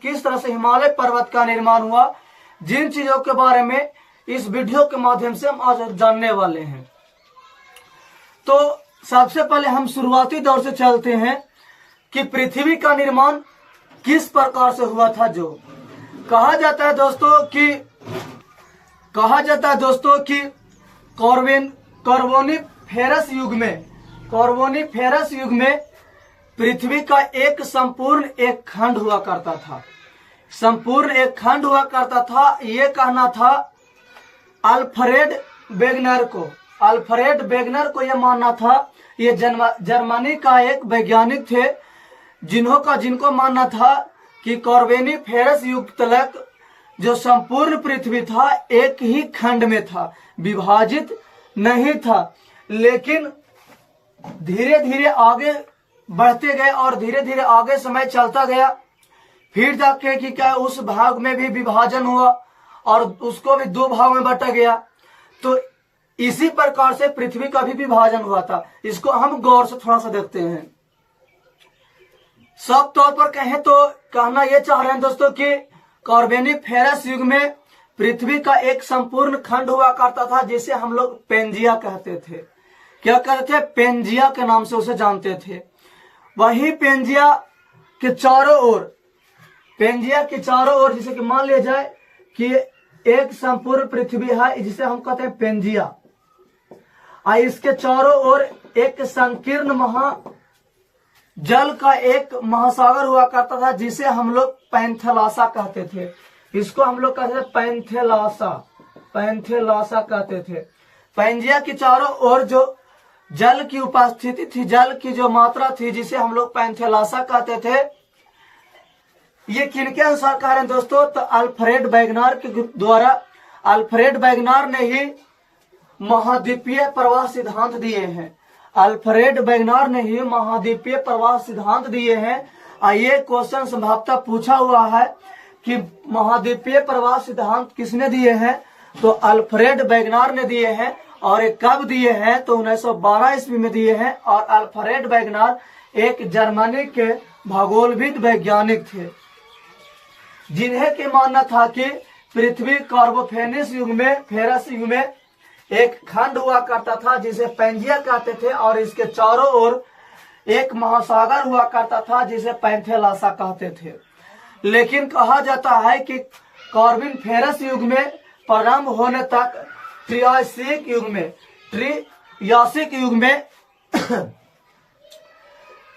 किस तरह से हिमालय पर्वत का निर्माण हुआ, जिन चीजों के बारे में इस वीडियो के माध्यम से हम आज जानने वाले हैं। तो सबसे पहले हम शुरुआती दौर से चलते हैं कि पृथ्वी का निर्माण किस प्रकार से हुआ था। जो कहा जाता है दोस्तों कि कार्बोनिफेरस युग में पृथ्वी का एक संपूर्ण एक खंड हुआ करता था। ये कहना था अल्फ्रेड वेगनर को यह मानना था। ये जर्मनी का एक वैज्ञानिक थे जिनको मानना था कि कार्बोनिफेरस युग तक जो संपूर्ण पृथ्वी था एक ही खंड में था, विभाजित नहीं था। लेकिन धीरे धीरे आगे बढ़ते गए और धीरे धीरे आगे समय चलता गया, फिर जाके कि क्या उस भाग में भी विभाजन हुआ और उसको भी दो भाग में बांटा गया। तो इसी प्रकार से पृथ्वी का भी विभाजन हुआ था। इसको हम गौर से थोड़ा सा देखते हैं। सब तौर पर कहें तो कहना यह चाह रहे हैं दोस्तों कि कार्बोनिफेरस युग में पृथ्वी का एक संपूर्ण खंड हुआ करता था, जिसे हम लोग पेंजिया कहते थे। क्या कहते थे? पेंजिया के नाम से उसे जानते थे। वही पेंजिया के चारों ओर जैसे कि मान लिया जाए कि एक संपूर्ण पृथ्वी है जिसे हम कहते हैं पेंजिया, और इसके चारों ओर एक संकीर्ण जल का एक महासागर हुआ करता था, जिसे हम लोग पैंथेलासा कहते थे। इसको हम लोग कहते थे पैंथेलासा कहते थे। पेंजिया के चारों ओर जो जल की उपस्थिति थी, जल की जो मात्रा थी, जिसे हम लोग पैंथेलासा कहते थे। ये किनके अनुसार कह रहे हैं दोस्तों? तो अल्फ्रेड वेगनर ने ही महाद्वीपीय प्रवाह सिद्धांत दिए हैं। ये क्वेश्चन संभवतः पूछा हुआ है कि महाद्वीपीय प्रवाह सिद्धांत किसने दिए हैं? तो अल्फ्रेड वेगनर ने दिए हैं। और ये कब दिए हैं? तो 1912 ईस्वी में दिए हैं। और अल्फ्रेड वेगनर एक जर्मनी के भूगोलविद वैज्ञानिक थे, जिन्हें के मानना था कि पृथ्वी कार्बोनिफेरस युग में एक खंड हुआ करता था, जिसे पेंजिया कहते थे, और इसके चारों ओर एक महासागर हुआ करता था, जिसे पैंथेलासा कहते थे। लेकिन कहा जाता है कि कार्बोनिफेरस युग में प्रारंभ होने तक त्रियासिक युग में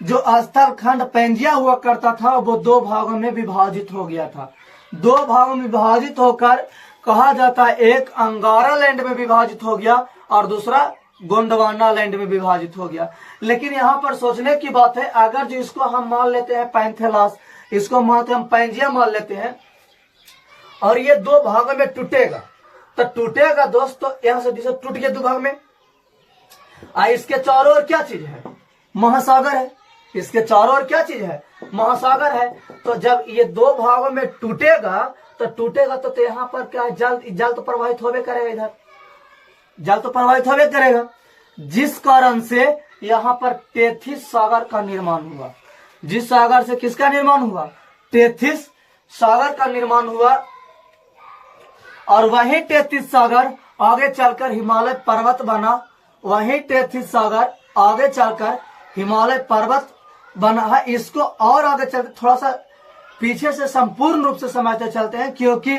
जो स्थल खंड पेंजिया हुआ करता था वो दो भागों में विभाजित हो गया था। दो भागों में विभाजित होकर कहा जाता है एक अंगारा लैंड में विभाजित हो गया और दूसरा गोंडवाना लैंड में विभाजित हो गया। लेकिन यहाँ पर सोचने की बात है, अगर जो इसको हम मान लेते हैं पैंथेलास, इसको मानते हम पेंजिया मान लेते हैं, और ये दो भागों में टूटेगा, तो टूटेगा दोस्तों यहाँ से जैसे टूट गया दो भाग में। इसके चारों ओर क्या चीज है? महासागर है। इसके चारों ओर क्या चीज है? महासागर है। तो जब ये दो भागों में टूटेगा तो यहाँ पर क्या है? जल तो प्रवाहित होवे करेगा, इधर जल तो प्रवाहित होवे करेगा, जिस कारण से यहाँ पर तेथिस सागर का निर्माण हुआ। जिस सागर से किसका निर्माण हुआ? तेथिस सागर का निर्माण हुआ। और वही तेथिस सागर आगे चलकर हिमालय पर्वत बना। वही तेथिस सागर आगे चलकर हिमालय पर्वत बना है। इसको और आगे चलते थोड़ा सा पीछे से संपूर्ण रूप से समझते चलते हैं, क्योंकि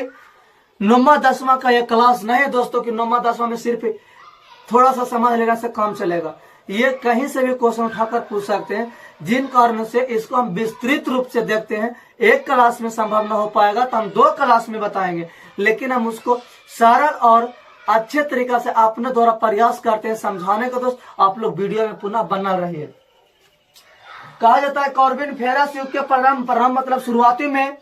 9वां 10वां का ये क्लास नहीं है दोस्तों कि 9वां 10वां में सिर्फ थोड़ा सा समझ लेने से काम चलेगा। ये कहीं से भी क्वेश्चन उठाकर पूछ सकते हैं, जिन कारण से इसको हम विस्तृत रूप से देखते हैं। एक क्लास में संभव न हो पाएगा तो हम 2 क्लास में बताएंगे, लेकिन हम उसको सरल और अच्छे तरीका से अपने द्वारा प्रयास करते हैं समझाने का। दोस्त आप लोग वीडियो में पुनः बना रहिए। कहा जाता है कार्बोनिफेरस युग के प्रारंभ मतलब शुरुआती में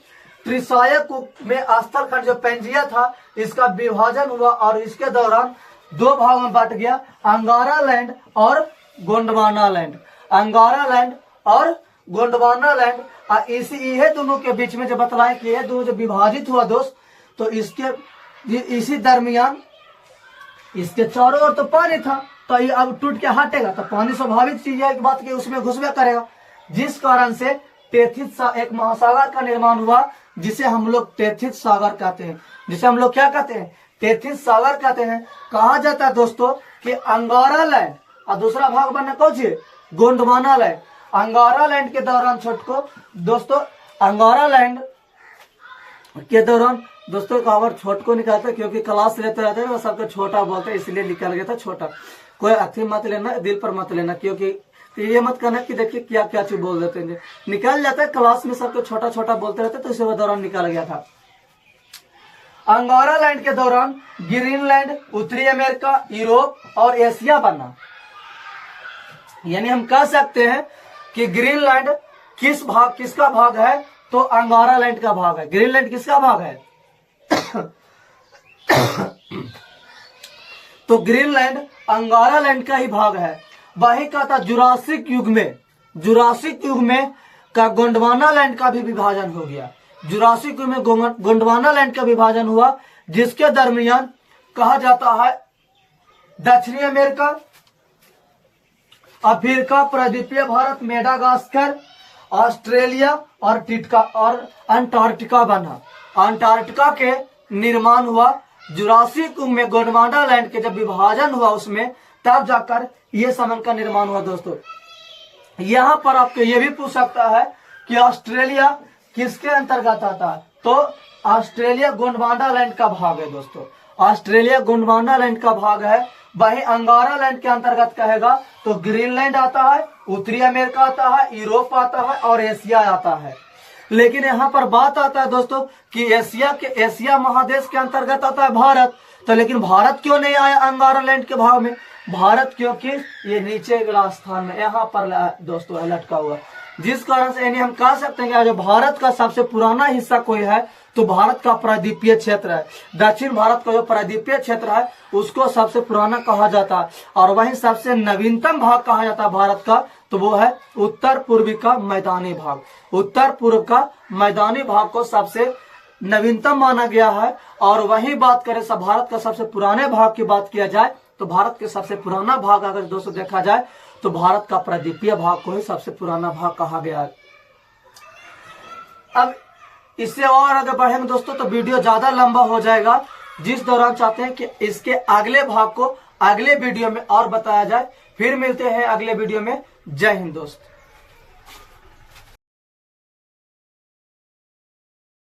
त्रिसायक में स्थल खंड जो पेंजिया था, इसका विभाजन हुआ और इसके दौरान 2 भागों में बट गया, अंगारा लैंड और गोंडवाना लैंड। अंगारा लैंड और गोंडवाना लैंड। इसी दोनों के बीच में जो बतलाएं कि ये दोनों जो विभाजित हुआ दोस्त, तो इसी दरमियान इसके चारों ओर तो पानी था, तो ये अब टूट के हटेगा तो पानी स्वाभाविक चीज है, एक बात की उसमें घुसबे करेगा, जिस कारण से टेथिस एक महासागर का निर्माण हुआ, जिसे हम लोग टेथिस सागर कहते हैं। जिसे हम लोग क्या कहते हैं? टेथिस सागर कहते हैं। कहा जाता है दोस्तों कि अंगारा लैंड और दूसरा भाग बना कौन सी? गोंडवाना लैंड। अंगारा लैंड के दौरान छोटको दोस्तों, अंगारा लैंड के दौरान दोस्तों कहावत छोटको निकालते क्योंकि क्लास लेते रहते हैं, वो सबको छोटा बोलते हैं, इसलिए निकल गया था छोटा। कोई अथी मत लेना, दिल पर मत लेना, क्योंकि ये मत करना कि देखिए क्या क्या चीज बोल देते हैं, निकल जाता है क्लास में, सबको छोटा छोटा बोलते रहते, तो इसी दौरान निकल गया था। अंगारा लैंड के दौरान ग्रीनलैंड, उत्तरी अमेरिका, यूरोप और एशिया बना। यानी हम कह सकते हैं कि ग्रीनलैंड किसका भाग है? तो अंगारा लैंड का भाग है। ग्रीनलैंड किसका भाग है? तो ग्रीनलैंड अंगारा लैंड का ही भाग है। वही का था जुरासिक युग में का गोंडवाना लैंड का भी विभाजन हो गया। जुरासिक युग में गोंडवाना लैंड का विभाजन हुआ, जिसके दरमियान कहा जाता है दक्षिणी अमेरिका, अफ्रीका, प्रायद्वीपीय भारत, मेडागास्कर, ऑस्ट्रेलिया और अंटार्कटिका बना। अंटार्कटिका के निर्माण हुआ जुरासिक युग में। गोंडवाना लैंड के जब विभाजन हुआ उसमें, तब जाकर ये समन का निर्माण हुआ। दोस्तों यहाँ पर आपको ये भी पूछ सकता है कि ऑस्ट्रेलिया किसके अंतर्गत आता है? तो ऑस्ट्रेलिया गोंडवाना लैंड का भाग है। दोस्तों ऑस्ट्रेलिया गोंडवाना लैंड का भाग है। वही अंगारा लैंड के अंतर्गत कहेगा तो ग्रीनलैंड आता है, उत्तरी अमेरिका आता है, यूरोप आता है और एशिया आता है। लेकिन यहाँ पर बात आता है दोस्तों कि एशिया महादेश के अंतर्गत आता है भारत। तो लेकिन भारत क्यों नहीं आया अंगारा लैंड के भाग में? भारत क्योंकि ये नीचे स्थान में यहाँ पर दोस्तों लटका हुआ, जिस कारण से यानी हम कह सकते हैं कि जो भारत का सबसे पुराना हिस्सा कोई है तो भारत का प्रायद्वीपीय क्षेत्र है। दक्षिण भारत का जो प्रायद्वीपीय क्षेत्र है उसको सबसे पुराना कहा जाता है, और वहीं सबसे नवीनतम भाग कहा जाता है भारत का, तो वो है उत्तर पूर्वी का मैदानी भाग। उत्तर पूर्व का मैदानी भाग को सबसे नवीनतम माना गया है। और वही बात करें सब भारत का सबसे पुराने भाग की बात किया जाए तो भारत के सबसे पुराना भाग अगर दोस्तों देखा जाए तो भारत का प्रायद्वीपीय भाग को ही सबसे पुराना भाग कहा गया है। अब इससे और अगर बढ़ेंगे दोस्तों तो वीडियो ज्यादा लंबा हो जाएगा, जिस दौरान चाहते हैं कि इसके अगले भाग को अगले वीडियो में और बताया जाए। फिर मिलते हैं अगले वीडियो में। जय हिंद दोस्त।